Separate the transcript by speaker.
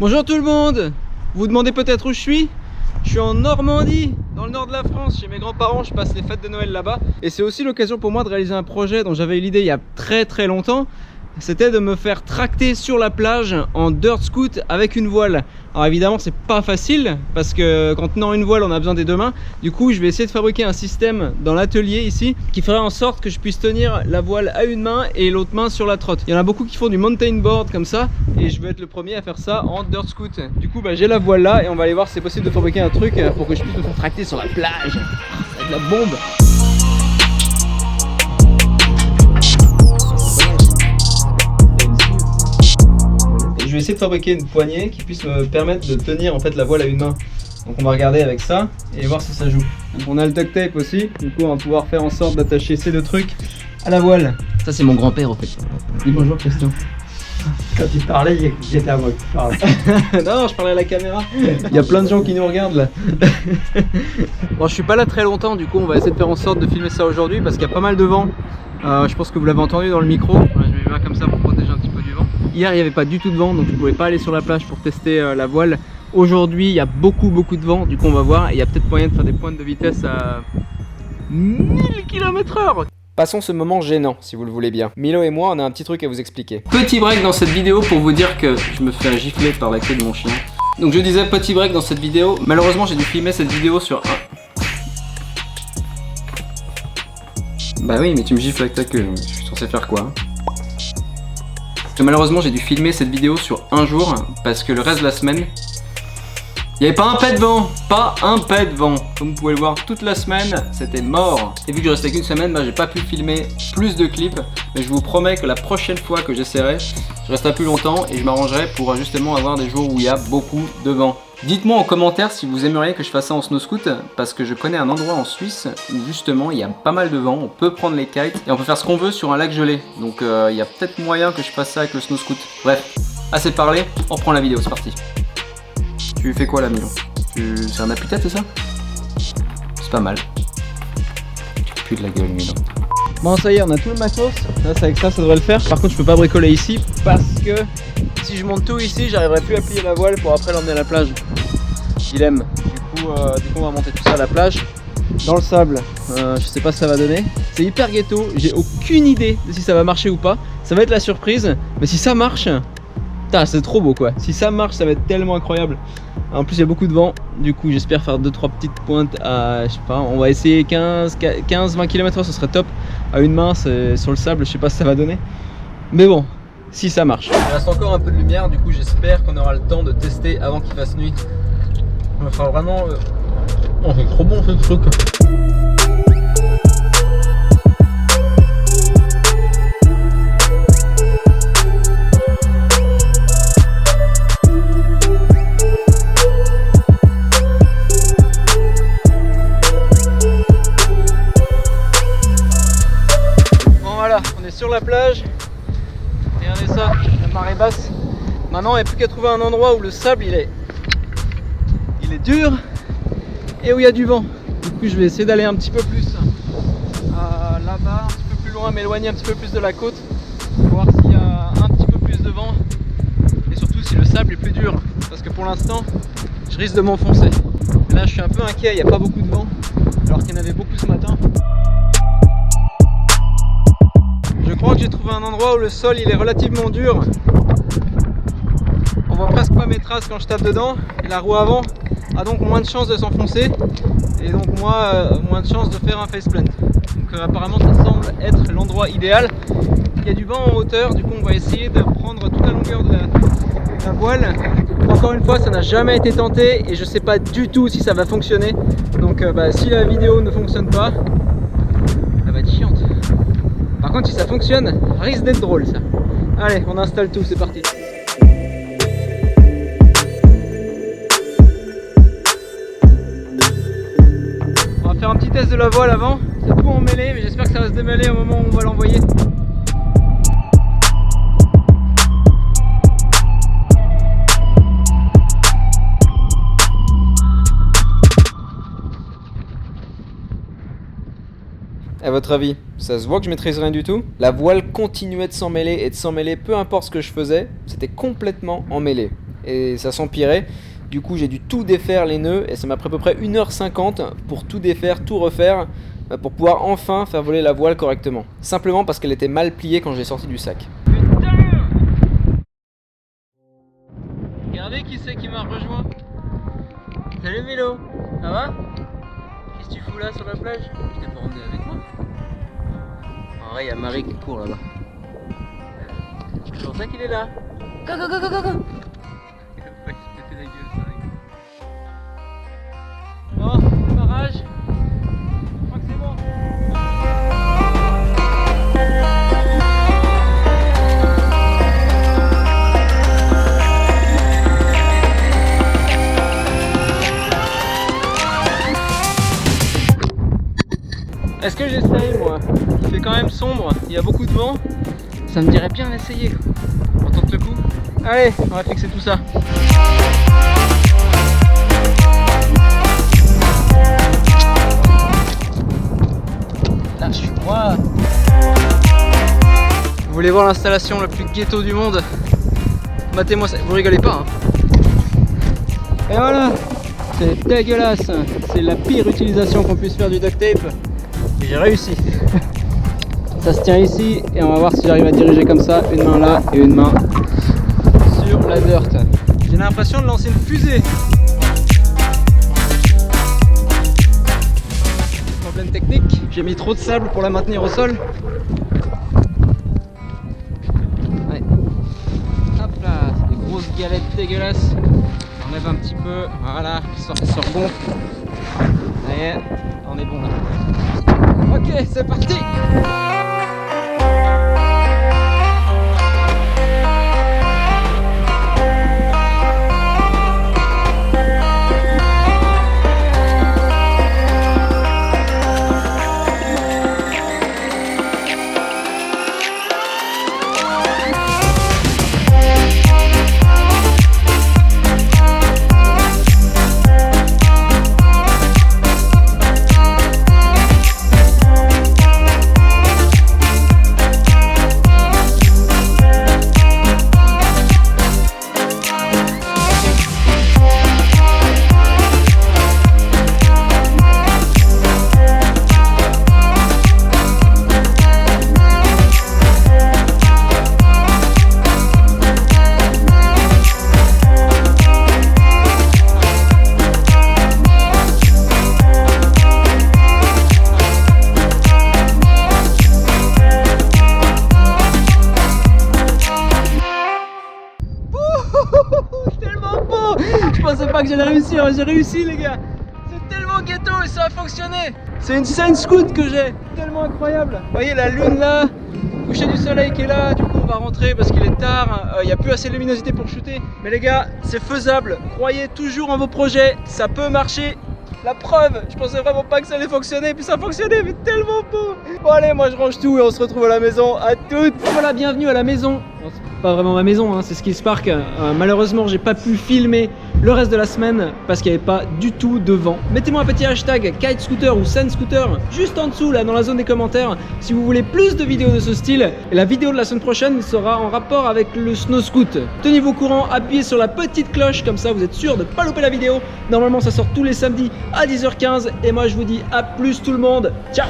Speaker 1: Bonjour tout le monde. Vous vous demandez peut-être où je suis? Je suis en Normandie, dans le nord de la France, chez mes grands-parents. Je passe les fêtes de Noël là-bas. Et c'est aussi l'occasion pour moi de réaliser un projet dont j'avais eu l'idée il y a très longtemps. C'était de me faire tracter sur la plage en dirt scoot avec une voile. Alors évidemment c'est pas facile parce que quand tenant une voile on a besoin des deux mains. Du coup je vais essayer de fabriquer un système dans l'atelier ici qui ferait en sorte que je puisse tenir la voile à une main et l'autre main sur la trotte. Il y en a beaucoup qui font du mountain board comme ça et je vais être le premier à faire ça en dirt scoot. Du coup j'ai la voile là et on va aller voir si c'est possible de fabriquer un truc pour que je puisse me faire tracter sur la plage. Ça va être la bombe. Je vais essayer de fabriquer une poignée qui puisse me permettre de tenir en fait la voile à une main. Donc on va regarder avec ça et voir si ça joue. Donc on a le duct tape aussi, du coup on va pouvoir faire en sorte d'attacher ces deux trucs à la voile. Ça c'est mon grand-père en fait. Dis bonjour Christian.
Speaker 2: Quand tu parlais, j'étais à moi qui parle.
Speaker 1: Non, je parlais à la caméra. Il y a plein de gens qui nous regardent là. Bon, je suis pas là très longtemps, du coup on va essayer de faire en sorte de filmer ça aujourd'hui parce qu'il y a pas mal de vent. Je pense que vous l'avez entendu dans le micro. Je mets bien comme ça pour protéger un petit peu du vent. Hier il n'y avait pas du tout de vent, donc je ne pouvais pas aller sur la plage pour tester la voile. Aujourd'hui il y a beaucoup de vent, du coup on va voir. Il y a peut-être moyen de faire des pointes de vitesse à 1000 km/h. Passons ce moment gênant, si vous le voulez bien. Milo et moi, on a un petit truc à vous expliquer. Petit break dans cette vidéo pour vous dire que je me fais gifler par la queue de mon chien. Donc je disais petit break dans cette vidéo. Malheureusement, j'ai dû filmer cette vidéo sur un... Bah oui, mais tu me gifles avec ta queue. Je suis censé faire quoi? Malheureusement, j'ai dû filmer cette vidéo sur un jour parce que le reste de la semaine, il n'y avait pas un pet de vent, pas un pet de vent. Comme vous pouvez le voir, toute la semaine, c'était mort. Et vu que je restais qu'une semaine, j'ai pas pu filmer plus de clips. Mais je vous promets que la prochaine fois que j'essaierai, je resterai plus longtemps et je m'arrangerai pour justement avoir des jours où il y a beaucoup de vent. Dites-moi en commentaire si vous aimeriez que je fasse ça en snow scoot, parce que je connais un endroit en Suisse où justement il y a pas mal de vent, on peut prendre les kites et on peut faire ce qu'on veut sur un lac gelé. Donc il y a peut-être moyen que je fasse ça avec le snow scoot. Bref, assez parlé, on reprend la vidéo, c'est parti. Tu fais quoi là, Milo? C'est un appui-tête, c'est ça? C'est pas mal. Tu pues de la gueule, Milo. Bon, ça y est, on a tout le matos. Là, c'est avec ça, ça devrait le faire. Par contre, je peux pas bricoler ici parce que si je monte tout ici, j'arriverai plus à plier la voile pour après l'emmener à la plage. Dilemme. Du coup, on va monter tout ça à la plage. Dans le sable, je sais pas ce que ça va donner. C'est hyper ghetto, j'ai aucune idée de si ça va marcher ou pas. Ça va être la surprise, mais si ça marche, c'est trop beau quoi. Si ça marche, ça va être tellement incroyable. En plus il y a beaucoup de vent, du coup j'espère faire 2-3 petites pointes à, je sais pas, on va essayer 15-20 km/h, ce serait top. À une main, c'est sur le sable, je sais pas ce que ça va donner. Mais bon, si ça marche. Il reste encore un peu de lumière, du coup j'espère qu'on aura le temps de tester avant qu'il fasse nuit. On va faire vraiment... Oh, c'est trop bon ce truc. Sur la plage, regardez ça, la marée basse. Maintenant il n'y a plus qu'à trouver un endroit où le sable il est dur et où il y a du vent. Du coup je vais essayer d'aller un petit peu plus là-bas, un petit peu plus loin, m'éloigner un petit peu plus de la côte, voir s'il y a un petit peu plus de vent et surtout si le sable est plus dur, parce que pour l'instant je risque de m'enfoncer. Là je suis un peu inquiet, il n'y a pas beaucoup de vent alors qu'il y en avait beaucoup ce matin. Je crois que j'ai trouvé un endroit où le sol il est relativement dur. On voit presque pas mes traces quand je tape dedans. Et la roue avant a donc moins de chances de s'enfoncer. Et donc moins de chances de faire un faceplant. Donc apparemment ça semble être l'endroit idéal. Il y a du vent en hauteur, du coup on va essayer de prendre toute la longueur de la voile. Encore une fois ça n'a jamais été tenté et je sais pas du tout si ça va fonctionner. Donc si la vidéo ne fonctionne pas, ça va être chiante. Par contre si ça fonctionne, risque d'être drôle ça. Allez, on installe tout, c'est parti. On va faire un petit test de la voile avant. C'est tout emmêlé, mais j'espère que ça va se démêler au moment où on va l'envoyer. À votre avis, ça se voit que je maîtrise rien du tout? La voile continuait de s'emmêler et de s'emmêler, peu importe ce que je faisais, c'était complètement emmêlé. et ça s'empirait. Du coup j'ai dû tout défaire les nœuds et ça m'a pris à peu près 1h50 pour tout défaire, tout refaire, pour pouvoir enfin faire voler la voile correctement. Simplement parce qu'elle était mal pliée quand je l'ai sortie du sac. Putain! Regardez qui c'est qui m'a rejoint. Salut Milo, ça va? Qu'est-ce que tu fous là sur la plage? Tu t'es pas emmené avec moi? En vrai, il y a Marie qui court là-bas. C'est pour ça qu'il est là. Go, go, go, go, go, go. Il va pas se péter la gueule, ça rigole. Bon, démarrage. Je crois que c'est bon. Est-ce que j'essaye moi? Il fait quand même sombre, il y a beaucoup de vent. Ça me dirait bien d'essayer. On tente le coup? Allez, on va fixer tout ça. Là, je suis moi. Vous voulez voir l'installation la plus ghetto du monde? Matez-moi ça, vous rigolez pas hein. Et voilà, c'est dégueulasse. C'est la pire utilisation qu'on puisse faire du duct tape. J'ai réussi. Ça se tient ici et on va voir si j'arrive à diriger comme ça, une main là et une main sur la dirt. J'ai l'impression de lancer une fusée. Problème technique, j'ai mis trop de sable pour la maintenir au sol. Ouais. Hop là, c'est des grosses galettes dégueulasses. J'enlève un petit peu, voilà, ça rebond. Ça y est, on est bon là. Ok, c'est parti! Tellement beau! Je pensais pas que j'allais réussir, j'ai réussi les gars! C'est tellement ghetto et ça a fonctionné! C'est une scène scout que j'ai, tellement incroyable! Vous voyez la lune là, coucher du soleil qui est là, du coup on va rentrer parce qu'il est tard, il n'y a plus assez de luminosité pour shooter. Mais les gars, c'est faisable, croyez toujours en vos projets, ça peut marcher! La preuve, je pensais vraiment pas que ça allait fonctionner, puis ça a fonctionné, mais tellement beau! Bon allez, moi je range tout et on se retrouve à la maison, à toutes! Voilà, bienvenue à la maison! Bon, c'est pas vraiment ma maison, hein, c'est Skillspark. Malheureusement, j'ai pas pu filmer le reste de la semaine parce qu'il n'y avait pas du tout de vent. Mettez-moi un petit hashtag Kite Scooter ou Sand Scooter juste en dessous, là, dans la zone des commentaires, si vous voulez plus de vidéos de ce style. Et la vidéo de la semaine prochaine sera en rapport avec le snow scoot. Tenez-vous au courant, appuyez sur la petite cloche, comme ça vous êtes sûr de pas louper la vidéo. Normalement, ça sort tous les samedis à 10h15. Et moi, je vous dis à plus tout le monde. Ciao!